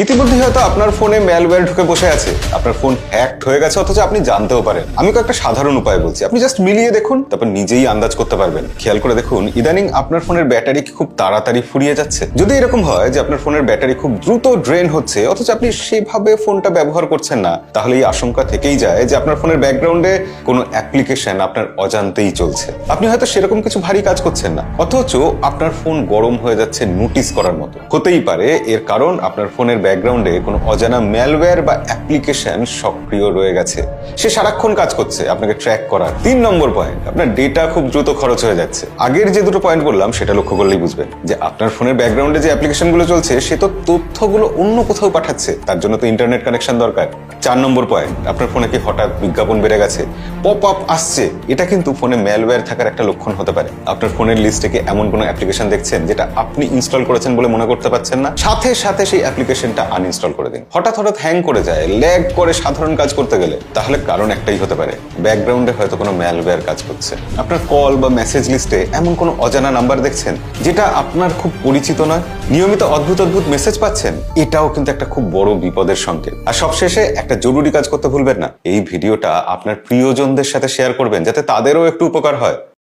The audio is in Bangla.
ইতিমধ্যে হয়তো আপনার ফোনে ম্যালওয়্যার ঢুকে বসে আছে, আপনার ফোন হ্যাকড হয়ে গেছে অথচ আপনি জানতেও পারেন। আমি কয়েকটা সাধারণ উপায় বলছি, আপনি জাস্ট মিলিয়ে দেখুন, তারপর নিজেই আন্দাজ করতে পারবেন। খেয়াল করে দেখুন, ইদানিং আপনার ফোনের ব্যাটারি খুব তাড়াতাড়ি ফুরিয়ে যাচ্ছে। যদি এরকম হয় যে আপনার ফোনের ব্যাটারি খুব দ্রুত ড্রেন হচ্ছে অথচ আপনি সেভাবে ফোনটা ব্যবহার করছেন না, তাহলে এই আশঙ্কা থেকেই যায় যে আপনার ফোনের ব্যাকগ্রাউন্ডে কোনো অ্যাপ্লিকেশন আপনার অজান্তেই চলছে। আপনি হয়তো সেরকম কিছু ভারী কাজ করছেন না, অথচ আপনার ফোন গরম হয়ে যাচ্ছে নোটিস করার মতো। হতেই পারে এর কারণ আপনার ফোনের ব্যাকগ্রাউন্ডে কোনো অজানা ম্যালওয়্যার বা অ্যাপ্লিকেশন সক্রিয় রয়ে গেছে, সে সারাক্ষণ কাজ করছে আপনাকে ট্র্যাক করার। 3 নম্বর পয়েন্ট, আপনার ডেটা খুব দ্রুত খরচ হয়ে যাচ্ছে। আগের যে দুটো পয়েন্ট বললাম সেটা লক্ষ্য করলেই বুঝবেন যে আপনার ফোনের ব্যাকগ্রাউন্ডে যে অ্যাপ্লিকেশনগুলো চলছে সে তো তথ্যগুলো অন্য কোথাও পাঠাচ্ছে, তার জন্য তো ইন্টারনেট কানেকশন দরকার। 4 নম্বর পয়েন্ট, আপনার ফোনে কি হঠাৎ বিজ্ঞাপন বেড়ে গেছে, পপ আপ আসছে, এটা কিন্তু ফোনে ম্যালওয়্যার থাকার একটা লক্ষণ হতে পারে। আপনার ফোনের লিস্টে কি এমন কোনো অ্যাপ্লিকেশন দেখছেন যেটা আপনি ইনস্টল করেছেন বলে মনে করতে পারছেন না, সাথে সাথে সেই অ্যাপ্লিকেশনটা আনইনস্টল করে দিন। হঠাৎ হ্যাং করে যায়, ল্যাগ করে সাধারণ কাজ করতে গেলে, তাহলে কারণ একটাই হতে পারে, ব্যাকগ্রাউন্ডে হয়তো কোনো ম্যালওয়্যার কাজ করছে। আপনার কল বা মেসেজ লিস্টে এমন কোনো অজানা নাম্বার দেখছেন যেটা আপনার খুব পরিচিত নয়, নিয়মিত অদ্ভুত মেসেজ পাচ্ছেন, এটাও কিন্তু একটা খুব বড় বিপদের সংকেত। আর সবশেষে একটা জরুরি কাজ করতে ভুলবেন না, এই ভিডিওটা আপনার প্রিয়জনদের সাথে শেয়ার করবেন যাতে তাদেরও একটু উপকার হয়।